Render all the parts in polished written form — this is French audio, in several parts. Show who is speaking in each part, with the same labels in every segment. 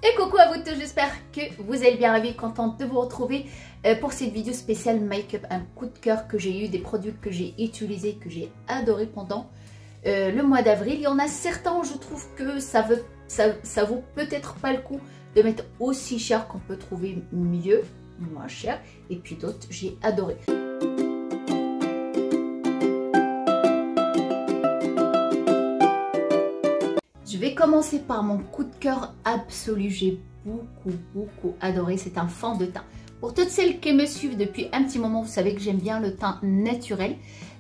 Speaker 1: Et coucou à vous tous, j'espère que vous allez bien, ravie, contente de vous retrouver pour cette vidéo spéciale make-up, un coup de cœur que j'ai eu, des produits que j'ai utilisés, que j'ai adoré pendant le mois d'avril. Il y en a certains, je trouve que ça vaut peut-être pas le coup de mettre aussi cher, qu'on peut trouver mieux, moins cher, et puis d'autres j'ai adoré. Je vais commencer par mon coup de cœur absolu. J'ai beaucoup adoré. C'est un fond de teint. Pour toutes celles qui me suivent depuis un petit moment, vous savez que j'aime bien le teint naturel.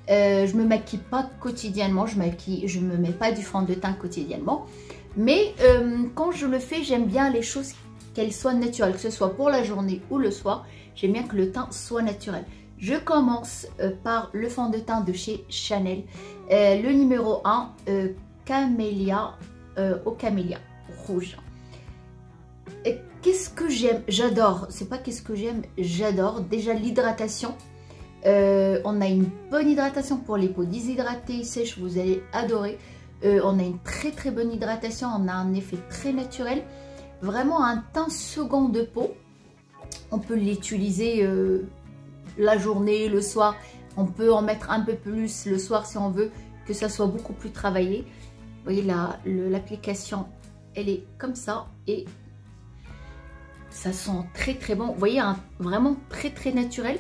Speaker 1: Je me maquille pas quotidiennement. Je me mets pas du fond de teint quotidiennement. Mais quand je le fais, j'aime bien les choses qu'elles soient naturelles. Que ce soit pour la journée ou le soir. J'aime bien que le teint soit naturel. Je commence par le fond de teint de chez Chanel. Le numéro 1, Camélia. Au camélia rouge. Qu'est-ce que j'aime? J'adore. C'est pas qu'est-ce que j'aime, j'adore. Déjà l'hydratation. On a une bonne hydratation pour les peaux déshydratées, sèches, vous allez adorer. On a une très bonne hydratation. On a un effet très naturel. Vraiment un teint second de peau. On peut l'utiliser la journée, le soir. On peut en mettre un peu plus le soir si on veut que ça soit beaucoup plus travaillé. Vous voyez l'application, elle est comme ça et ça sent très bon. Vous voyez, vraiment très naturel.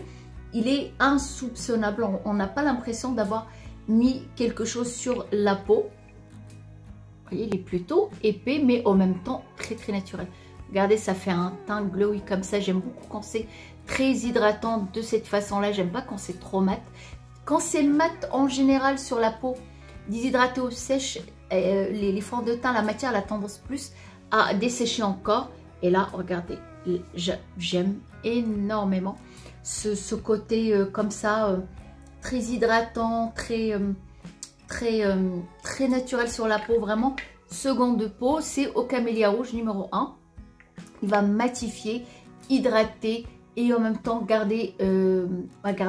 Speaker 1: Il est insoupçonnable. On n'a pas l'impression d'avoir mis quelque chose sur la peau. Vous voyez, il est plutôt épais mais en même temps très naturel. Regardez, ça fait un teint glowy comme ça. J'aime beaucoup quand c'est très hydratant de cette façon-là. J'aime pas quand c'est trop mat. Quand c'est mat en général sur la peau déshydratée ou sèche, les fonds de teint, la matière a tendance plus à dessécher encore. Et là, regardez, j'aime énormément ce côté comme ça, très hydratant, très naturel sur la peau. Vraiment, seconde de peau, c'est au camélia rouge numéro 1. Il va matifier, hydrater et en même temps garder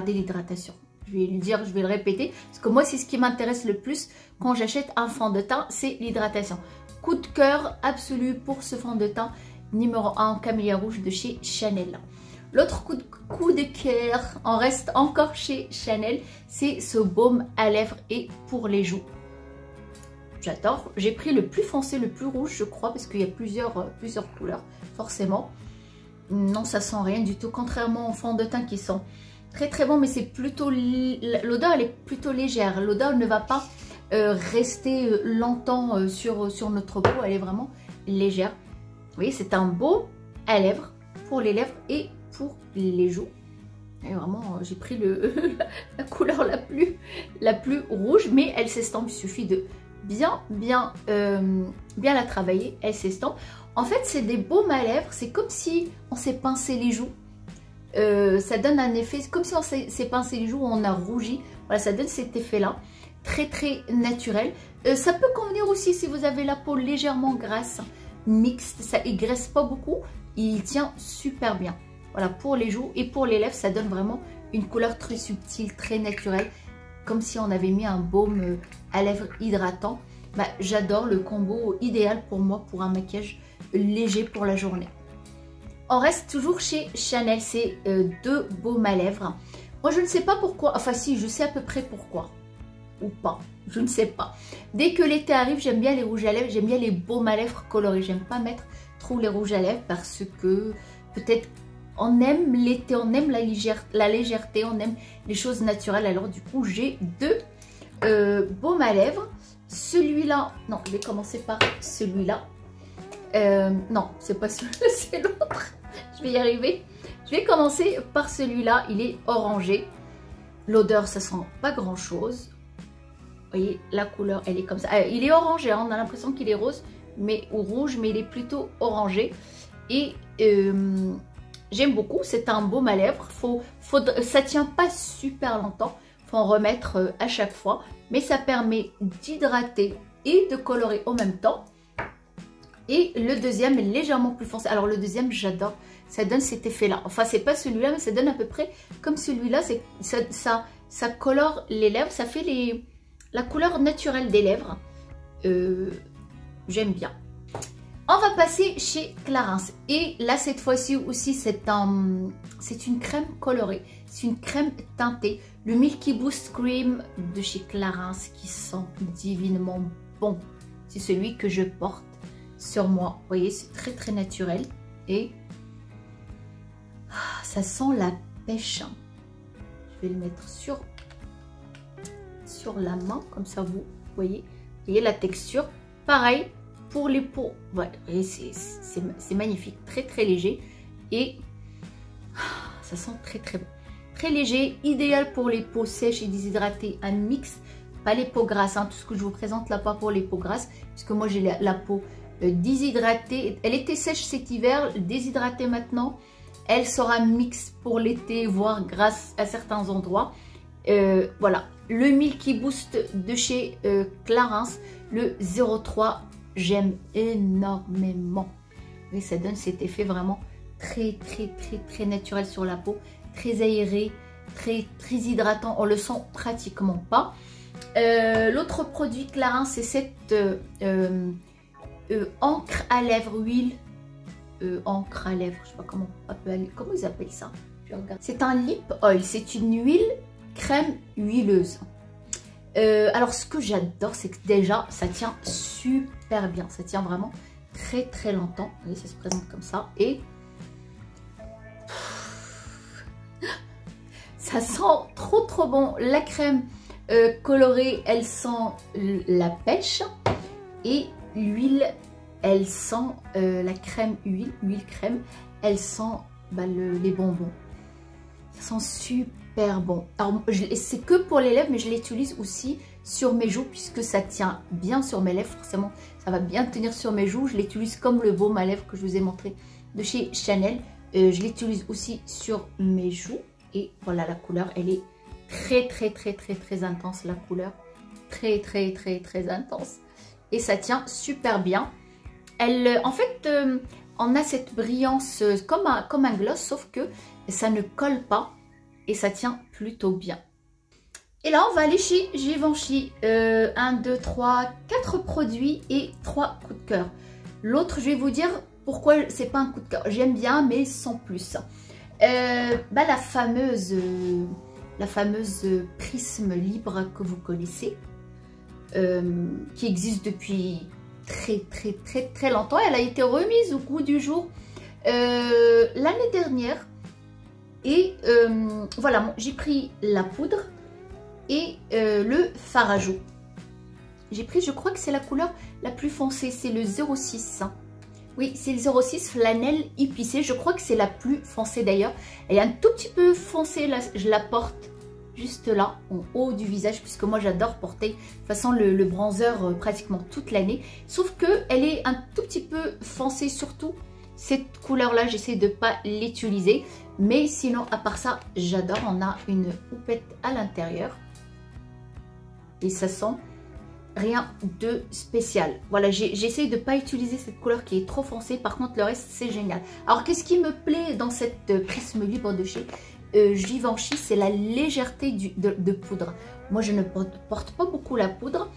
Speaker 1: l'hydratation. Je vais lui dire, je vais le répéter, parce que moi, c'est ce qui m'intéresse le plus quand j'achète un fond de teint, c'est l'hydratation. Coup de cœur absolu pour ce fond de teint numéro 1 camélia rouge de chez Chanel. L'autre coup de cœur, on reste encore chez Chanel, c'est ce baume à lèvres et pour les joues. J'adore. J'ai pris le plus foncé, le plus rouge, je crois, parce qu'il y a plusieurs couleurs, forcément. Non, ça sent rien du tout, contrairement aux fonds de teint qui sont très bon, mais c'est plutôt l'odeur, elle est plutôt légère. L'odeur ne va pas rester longtemps sur notre peau, elle est vraiment légère. Vous voyez, c'est un baume à lèvres pour les lèvres et pour les joues. Et vraiment, j'ai pris la couleur la plus rouge, mais elle s'estompe. Il suffit de bien la travailler, elle s'estompe. En fait, c'est des baumes à lèvres, c'est comme si on s'est pincé les joues. Ça donne un effet, comme si on s'est pincé les joues, on a rougi. Voilà, ça donne cet effet-là, très naturel. Ça peut convenir aussi si vous avez la peau légèrement grasse, mixte. Ça ne graisse pas beaucoup, il tient super bien. Voilà, pour les joues et pour les lèvres, ça donne vraiment une couleur très subtile, très naturelle, comme si on avait mis un baume à lèvres hydratant. Bah, j'adore, le combo idéal pour moi pour un maquillage léger pour la journée. On reste toujours chez Chanel, c'est deux baumes à lèvres. Moi, je ne sais pas pourquoi, enfin si, je sais à peu près pourquoi, ou pas, je ne sais pas. Dès que l'été arrive, j'aime bien les rouges à lèvres, j'aime bien les baumes à lèvres colorés. J'aime pas mettre trop les rouges à lèvres parce que peut-être on aime l'été, on aime la légèreté, on aime les choses naturelles. Alors du coup, j'ai deux baumes à lèvres. Celui-là, non, je vais commencer par celui-là. Non, c'est pas celui-là, c'est l'autre. Je vais y arriver. Je vais commencer par celui-là. Il est orangé. L'odeur, ça sent pas grand-chose. Vous voyez, la couleur, elle est comme ça. Il est orangé, hein, on a l'impression qu'il est rose ou rouge, mais il est plutôt orangé. Et j'aime beaucoup. C'est un baume à lèvres. Ça tient pas super longtemps. Faut en remettre à chaque fois. Mais ça permet d'hydrater et de colorer en même temps. Et le deuxième est légèrement plus foncé. Alors le deuxième, j'adore. Ça donne cet effet-là. Enfin, c'est pas celui-là, mais ça donne à peu près comme celui-là. Ça colore les lèvres. Ça fait la couleur naturelle des lèvres. J'aime bien. On va passer chez Clarins. Et là, cette fois-ci aussi, c'est une crème colorée. C'est une crème teintée. Le Milky Boost Cream de chez Clarins qui sent divinement bon. C'est celui que je porte sur moi. Vous voyez, c'est très très naturel. Et ça sent la pêche. Je vais le mettre sur la main. Comme ça, vous voyez la texture. Pareil. Pour les peaux, voilà, c'est magnifique, très très léger et ça sent très très bon. Très léger, idéal pour les peaux sèches et déshydratées, un mix, pas les peaux grasses, hein, tout ce que je vous présente là pas pour les peaux grasses, puisque moi j'ai la peau déshydratée, elle était sèche cet hiver, déshydratée maintenant, elle sera mix pour l'été, voire grasse à certains endroits. Voilà, le Milky Boost de chez Clarins, le 03. J'aime énormément. Et ça donne cet effet vraiment très naturel sur la peau. Très aéré, très hydratant. On le sent pratiquement pas. L'autre produit Clarins, c'est cette encre à lèvres, huile. Encre à lèvres, je sais pas comment ils appellent ça. C'est un lip oil. C'est une huile crème huileuse. Alors ce que j'adore, c'est que déjà ça tient super bien, ça tient vraiment très longtemps. Vous voyez, ça se présente comme ça et ça sent trop bon. La crème colorée, elle sent la pêche et l'huile, elle sent la crème huile crème, elle sent les bonbons. Ça sent super bon. Alors, c'est que pour les lèvres, mais je l'utilise aussi sur mes joues, puisque ça tient bien sur mes lèvres. Forcément, ça va bien tenir sur mes joues. Je l'utilise comme le baume à lèvres que je vous ai montré de chez Chanel. Je l'utilise aussi sur mes joues. Et voilà, la couleur, elle est très intense, la couleur. Très intense. Et ça tient super bien. En fait, on a cette brillance comme un gloss, sauf que ça ne colle pas et ça tient plutôt bien. Et là, on va aller chez Givenchy. 1, 2, 3, 4 produits et 3 coups de cœur. L'autre, je vais vous dire pourquoi c'est pas un coup de cœur. J'aime bien, mais sans plus. La fameuse prisme libre que vous connaissez, qui existe depuis très longtemps. Elle a été remise au goût du jour l'année dernière. Et voilà, j'ai pris la poudre et le fard à joues. J'ai pris, je crois que c'est la couleur la plus foncée, c'est le 06. Oui, c'est le 06 flanelle épicée. Je crois que c'est la plus foncée d'ailleurs. Elle est un tout petit peu foncée, là, je la porte juste là, en haut du visage, puisque moi j'adore porter de toute façon le bronzer pratiquement toute l'année. Sauf qu'elle est un tout petit peu foncée, surtout cette couleur-là, j'essaie de ne pas l'utiliser. Mais sinon, à part ça, j'adore. On a une houppette à l'intérieur. Et ça sent rien de spécial. Voilà, j'essaie de ne pas utiliser cette couleur qui est trop foncée. Par contre, le reste, c'est génial. Alors, qu'est-ce qui me plaît dans cette prisme libre de chez Givenchy? C'est la légèreté de poudre. Moi, je ne porte pas beaucoup la poudre,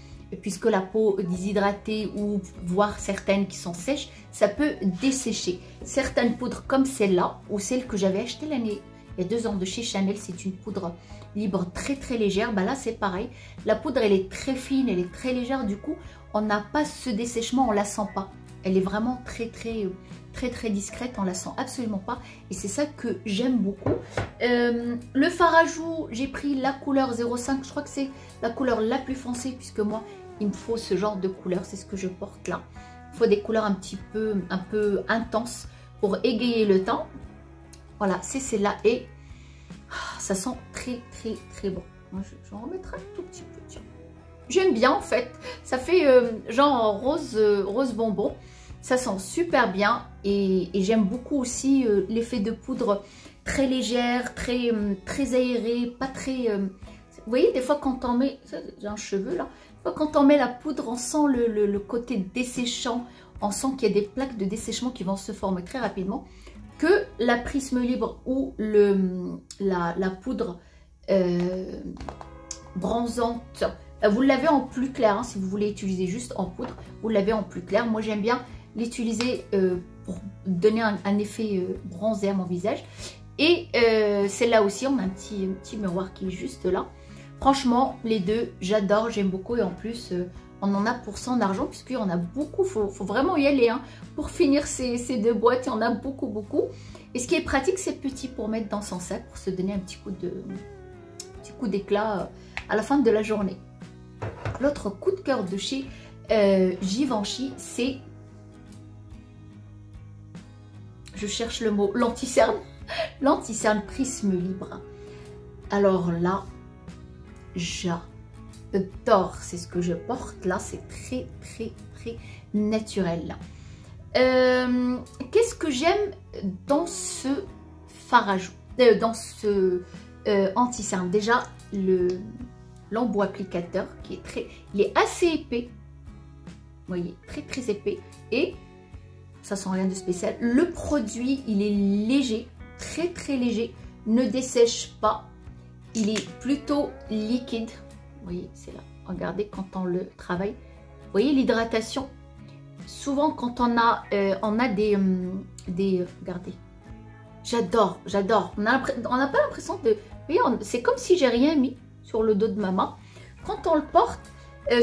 Speaker 1: puisque la peau déshydratée ou voire certaines qui sont sèches, ça peut dessécher. Certaines poudres comme celle-là, ou celle que j'avais achetée il y a 2 ans de chez Chanel, c'est une poudre libre très légère. Là, c'est pareil. La poudre, elle est très fine, elle est très légère. Du coup, on n'a pas ce dessèchement, on la sent pas. Elle est vraiment très discrète, on la sent absolument pas. Et c'est ça que j'aime beaucoup. Le fard à joues, j'ai pris la couleur 05. Je crois que c'est la couleur la plus foncée, puisque moi, il me faut ce genre de couleur. C'est ce que je porte là. Il faut des couleurs un peu intenses pour égayer le teint. Voilà, c'est celle-là et ça sent très bon. Moi, je vais en remettre un tout petit peu. Tiens. J'aime bien en fait. Ça fait genre rose bonbon. Ça sent super bien et j'aime beaucoup aussi l'effet de poudre très légère, très aérée, pas très... Vous voyez, des fois quand on met... J'ai un cheveu là. Des fois quand on met la poudre, on sent le côté desséchant. On sent qu'il y a des plaques de dessèchement qui vont se former très rapidement. Que la prisme libre ou la poudre bronzante, vous l'avez en plus clair, hein, si vous voulez utiliser juste en poudre, vous l'avez en plus clair. Moi j'aime bien l'utiliser pour donner un effet bronzé à mon visage. Et celle-là aussi, on a un petit miroir qui est juste là. Franchement, les deux, j'adore, j'aime beaucoup. Et en plus, on en a pour son argent, puisqu'il y en a beaucoup. Faut vraiment y aller hein, pour finir ces deux boîtes. Il y en a beaucoup, beaucoup. Et ce qui est pratique, c'est petit pour mettre dans son sac, pour se donner un petit coup d'éclat à la fin de la journée. L'autre coup de cœur de chez Givenchy, c'est... Je cherche le mot, l'anti-cerne. L'anti-cerne prisme libre. Alors là, j'adore. C'est ce que je porte là. C'est très, très, très naturel. Qu'est-ce que j'aime dans ce fard à joues, dans ce anti-cerne? Déjà, l'embout applicateur qui est il est assez épais. Vous voyez, très, très épais. Et ça sent rien de spécial. Le produit, il est léger. Très très léger, ne dessèche pas, il est plutôt liquide. Vous voyez, c'est là, regardez quand on le travaille. Vous voyez l'hydratation. Souvent quand on a des regardez, j'adore. On n'a pas l'impression de... Vous voyez, c'est comme si j'ai rien mis sur le dos de ma main. Quand on le porte,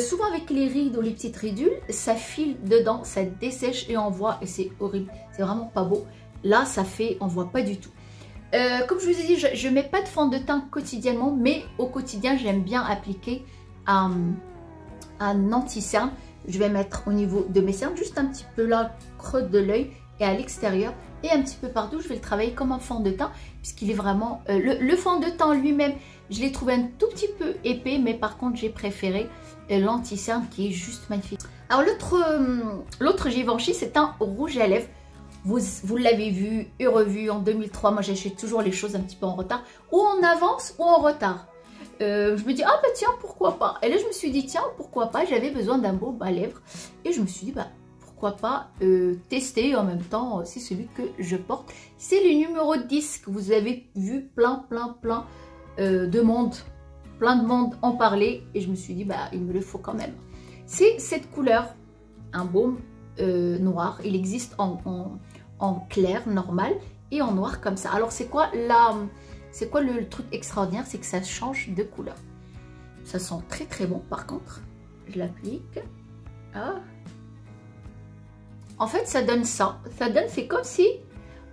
Speaker 1: souvent avec les rides ou les petites ridules, ça file dedans, ça dessèche et on voit, et c'est horrible, c'est vraiment pas beau. Là, ça fait, on voit pas du tout. Comme je vous ai dit, je ne mets pas de fond de teint quotidiennement, mais au quotidien, j'aime bien appliquer un anti-cerne. Je vais mettre au niveau de mes cernes, juste un petit peu là, creux de l'œil et à l'extérieur. Et un petit peu partout, je vais le travailler comme un fond de teint, puisqu'il est vraiment... le fond de teint lui-même, je l'ai trouvé un tout petit peu épais, mais par contre, j'ai préféré l'anti-cerne qui est juste magnifique. Alors, l'autre Givenchy, c'est un rouge à lèvres. Vous l'avez vu et revu en 2003. Moi, j'achète toujours les choses un petit peu en retard. Ou en avance ou en retard. Je me dis, ah bah tiens, pourquoi pas. Et là, je me suis dit, tiens, pourquoi pas. J'avais besoin d'un baume à lèvres. Et je me suis dit, bah pourquoi pas tester en même temps. C'est celui que je porte. C'est le numéro 10 que vous avez vu plein de monde. Plein de monde en parler. Et je me suis dit, bah il me le faut quand même. C'est cette couleur, un baume noir. Il existe en clair normal et en noir comme ça. Alors c'est quoi le truc extraordinaire, c'est que ça change de couleur. Ça sent très très bon. Par contre, je l'applique. Ah. En fait, ça donne ça. C'est comme si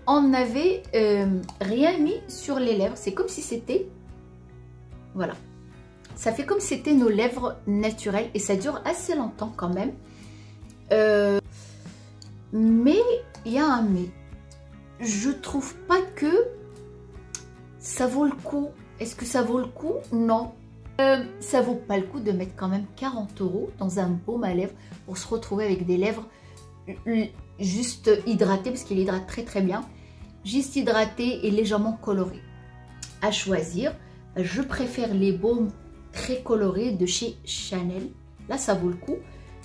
Speaker 1: on n'avait rien mis sur les lèvres. C'est comme si c'était, voilà. Ça fait comme si c'était nos lèvres naturelles et ça dure assez longtemps quand même. Mais il y a un mais. Je trouve pas que ça vaut le coup. Est-ce que ça vaut le coup? Non. Ça vaut pas le coup de mettre quand même 40 € dans un baume à lèvres pour se retrouver avec des lèvres juste hydratées, parce qu'il hydrate très très bien. Juste hydratées et légèrement colorées. À choisir, je préfère les baumes très colorés de chez Chanel. Là, ça vaut le coup.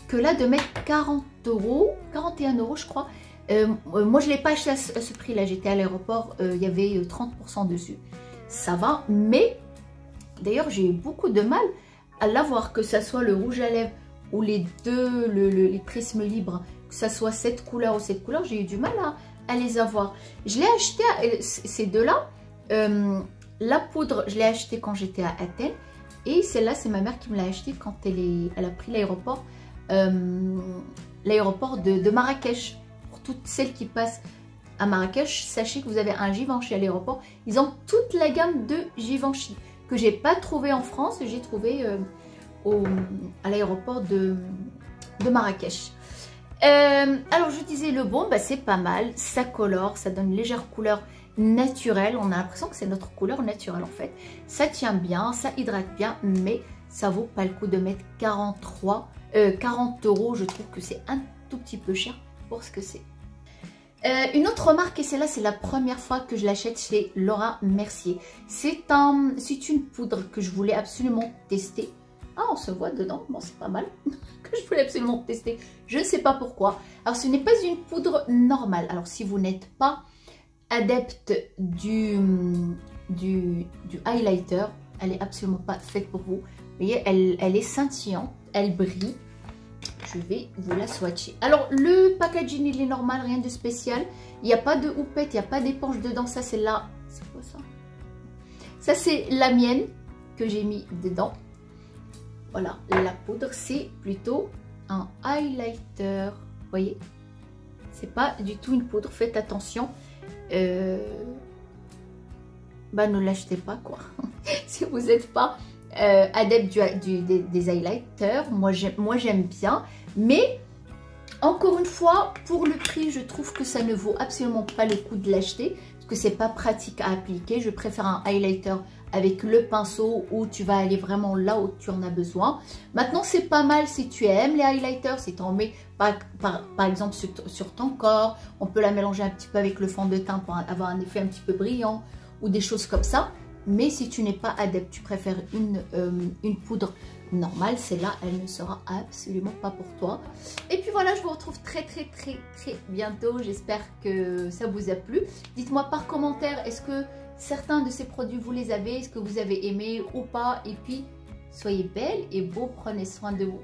Speaker 1: Que là, de mettre 40 €, 41 € je crois. Moi, je ne l'ai pas acheté à ce prix-là. J'étais à l'aéroport, il y avait 30% dessus. Ça va, mais d'ailleurs, j'ai eu beaucoup de mal à l'avoir, que ça soit le rouge à lèvres ou les deux, les prismes libres, que ça soit cette couleur ou cette couleur, j'ai eu du mal à les avoir. Je l'ai acheté, ces deux-là, la poudre, je l'ai acheté quand j'étais à Athènes, et celle-là, c'est ma mère qui me l'a acheté quand elle a pris l'aéroport de Marrakech. Toutes celles qui passent à Marrakech, sachez que vous avez un Givenchy à l'aéroport. Ils ont toute la gamme de Givenchy que j'ai pas trouvé en France, j'ai trouvé à l'aéroport de Marrakech. Alors je disais, le baume, bah, c'est pas mal, ça colore, ça donne une légère couleur naturelle. On a l'impression que c'est notre couleur naturelle en fait. Ça tient bien, ça hydrate bien, mais ça vaut pas le coup de mettre 40 €. Je trouve que c'est un tout petit peu cher pour ce que c'est. Une autre marque, et celle-là, c'est la première fois que je l'achète chez Laura Mercier. C'est une poudre que je voulais absolument tester. Ah, on se voit dedans, bon, c'est pas mal. Que je voulais absolument tester. Je ne sais pas pourquoi. Alors, ce n'est pas une poudre normale. Alors, si vous n'êtes pas adepte du highlighter, elle est absolument pas faite pour vous. Vous voyez, elle est scintillante, elle brille. je vais vous la swatcher. Alors, le packaging, il est normal, rien de spécial. Il n'y a pas de houppette, il n'y a pas d'éponge dedans. Ça, c'est là. C'est quoi ça? Ça, c'est la mienne que j'ai mis dedans. Voilà, la poudre, c'est plutôt un highlighter. Vous voyez? C'est pas du tout une poudre. Faites attention. Bah, ne l'achetez pas, quoi. Si vous n'êtes pas adepte des highlighters, moi j'aime bien. Mais, encore une fois, pour le prix, je trouve que ça ne vaut absolument pas le coup de l'acheter. Parce que c'est pas pratique à appliquer. Je préfère un highlighter avec le pinceau où tu vas aller vraiment là où tu en as besoin. Maintenant, c'est pas mal si tu aimes les highlighters, si tu en mets par exemple sur ton corps. On peut la mélanger un petit peu avec le fond de teint pour avoir un effet un petit peu brillant ou des choses comme ça. Mais si tu n'es pas adepte, tu préfères une poudre normale, celle-là, elle ne sera absolument pas pour toi. Et puis voilà, je vous retrouve très bientôt. J'espère que ça vous a plu. Dites-moi par commentaire, est-ce que certains de ces produits, vous les avez? Est-ce que vous avez aimé ou pas? Et puis, soyez belles et beaux, prenez soin de vous.